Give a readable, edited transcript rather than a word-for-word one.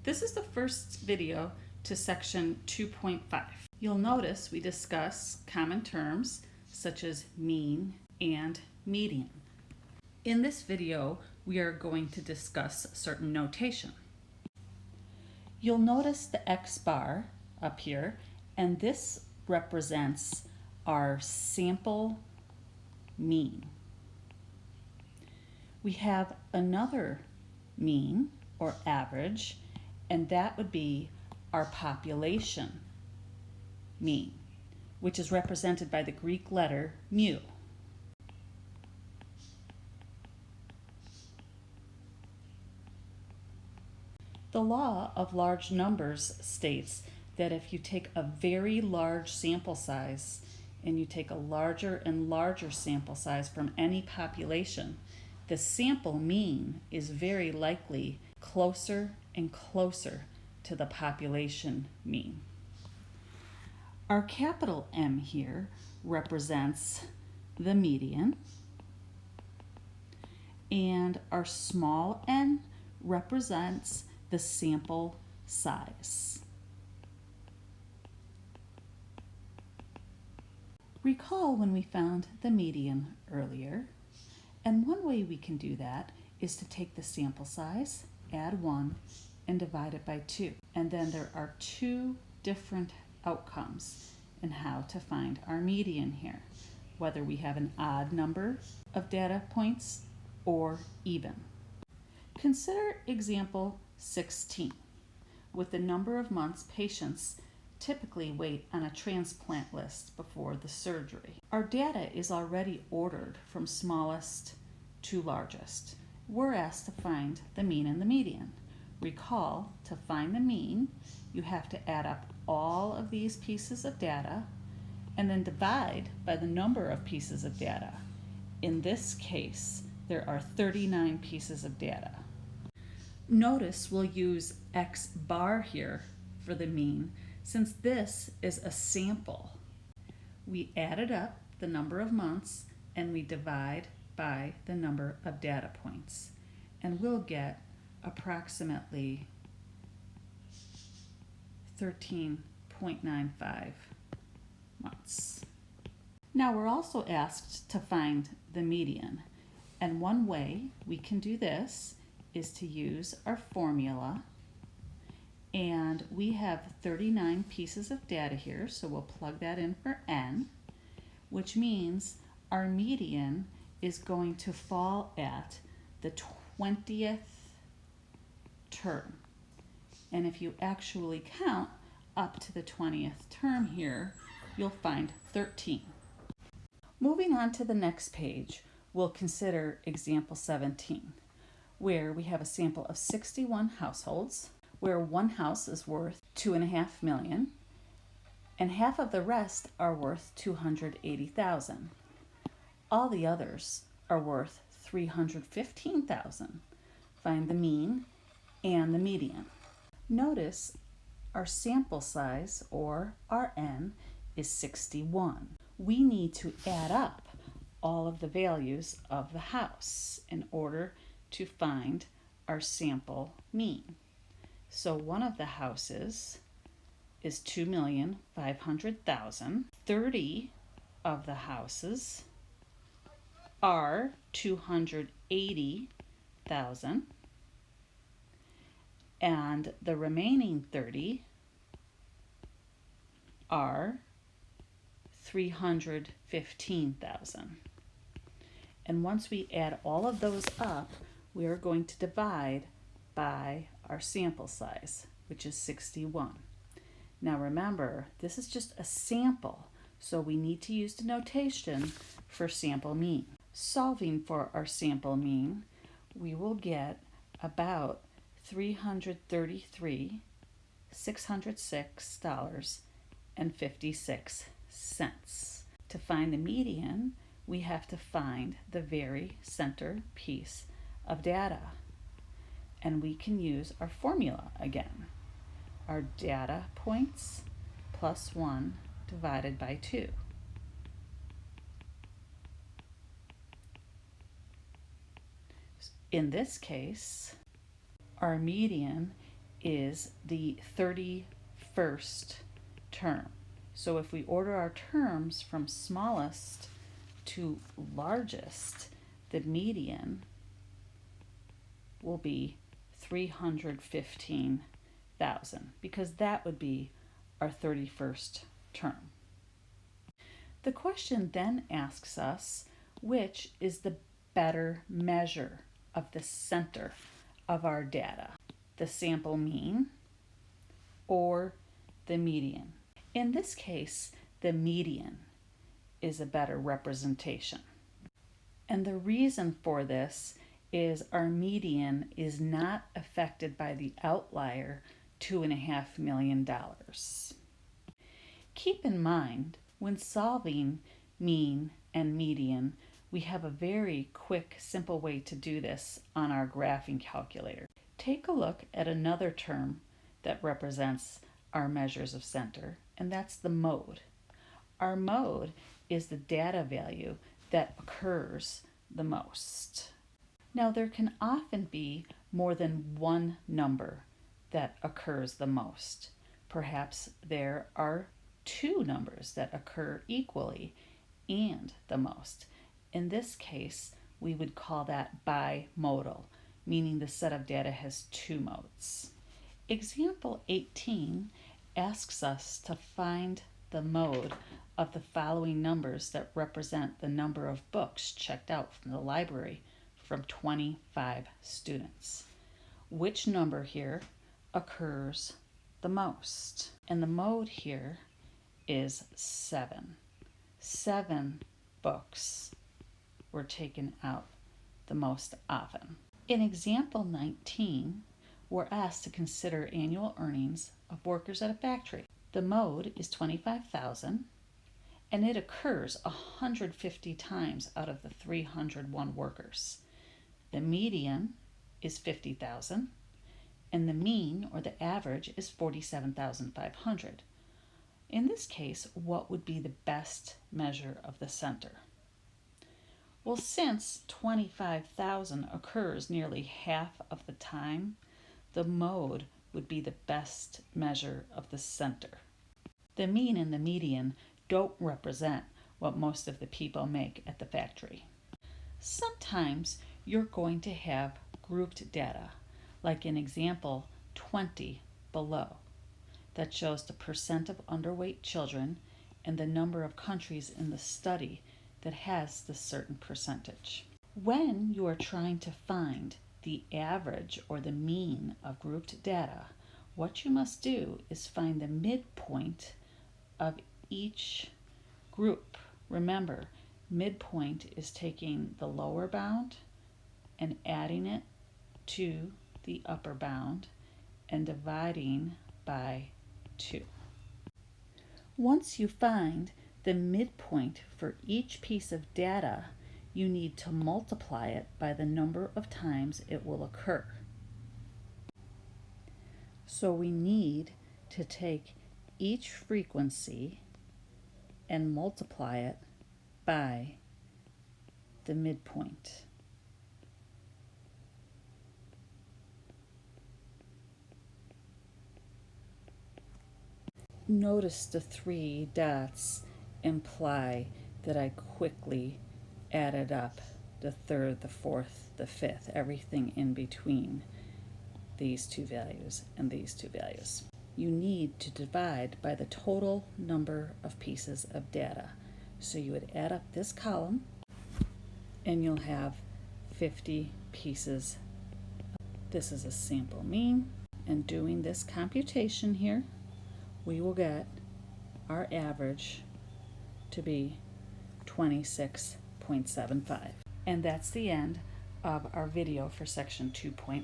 This is the first video to section 2.5. You'll notice we discuss common terms such as mean and median. In this video, we are going to discuss certain notation. You'll notice the X bar up here, and this represents our sample mean. We have another mean or average, and that would be our population mean, which is represented by the Greek letter mu. The law of large numbers states that if you take a very large sample size and you take a larger and larger sample size from any population, the sample mean is very likely closer and closer to the population mean. Our capital M here represents the median, and our small n represents the sample size. Recall when we found the median earlier, and one way we can do that is to take the sample size, add 1, and divide it by 2. And then there are two different outcomes in how to find our median here, whether we have an odd number of data points or even. Consider example 16. With the number of months patients typically wait on a transplant list before the surgery. Our data is already ordered from smallest to largest. We're asked to find the mean and the median. Recall, to find the mean, you have to add up all of these pieces of data and then divide by the number of pieces of data. In this case, there are 39 pieces of data. Notice we'll use X bar here for the mean, since this is a sample. We added up the number of months and we divide by the number of data points, and we'll get approximately 13.95 months. Now we're also asked to find the median, and one way we can do this is to use our formula, and we have 39 pieces of data here, so we'll plug that in for n, which means our median is going to fall at the 20th term. And if you actually count up to the 20th term here, you'll find 13. Moving on to the next page, we'll consider example 17, where we have a sample of 61 households, where one house is worth $2.5 million, and half of the rest are worth $280,000. All the others are worth $315,000. Find the mean and the median. Notice our sample size, or our n, is 61. We need to add up all of the values of the house in order to find our sample mean. So one of the houses is $2,500,000. 30 of the houses are $280,000, and the remaining 30 are $315,000. And once we add all of those up, we are going to divide by our sample size, which is 61. Now remember, this is just a sample, so we need to use the notation for sample mean. Solving for our sample mean, we will get about $333,606.56. To find the median, we have to find the very center piece of data. And we can use our formula again. Our data points plus 1 divided by 2. In this case, our median is the 31st term. So if we order our terms from smallest to largest, the median will be 315,000 because that would be our 31st term. The question then asks us, which is the better measure of the center of our data, the sample mean or the median? In this case, the median is a better representation. And the reason for this is our median is not affected by the outlier $2.5 million. Keep in mind, when solving mean and median, we have a very quick, simple way to do this on our graphing calculator. Take a look at another term that represents our measures of center, and that's the mode. Our mode is the data value that occurs the most. Now, there can often be more than one number that occurs the most. Perhaps there are two numbers that occur equally and the most. In this case, we would call that bimodal, meaning the set of data has two modes. Example 18 asks us to find the mode of the following numbers that represent the number of books checked out from the library from 25 students. Which number here occurs the most? And the mode here is 7. 7 books were taken out the most often. In example 19, we're asked to consider annual earnings of workers at a factory. The mode is 25,000, and it occurs 150 times out of the 301 workers. The median is 50,000, and the mean, or the average, is 47,500. In this case, what would be the best measure of the center? Well, since 25,000 occurs nearly half of the time, the mode would be the best measure of the center. The mean and the median don't represent what most of the people make at the factory. Sometimes you're going to have grouped data, like in example 20 below, that shows the percent of underweight children and the number of countries in the study that has this certain percentage. When you are trying to find the average or the mean of grouped data, what you must do is find the midpoint of each group. Remember, midpoint is taking the lower bound and adding it to the upper bound and dividing by 2. Once you find the midpoint for each piece of data, you need to multiply it by the number of times it will occur. So we need to take each frequency and multiply it by the midpoint. Notice the 3 dots imply that I quickly added up the 3rd, the 4th, the 5th, everything in between these two values and these two values. You need to divide by the total number of pieces of data. So you would add up this column and you'll have 50 pieces. This is a sample mean, and doing this computation here, we will get our average to be 26.75. And that's the end of our video for section 2.5.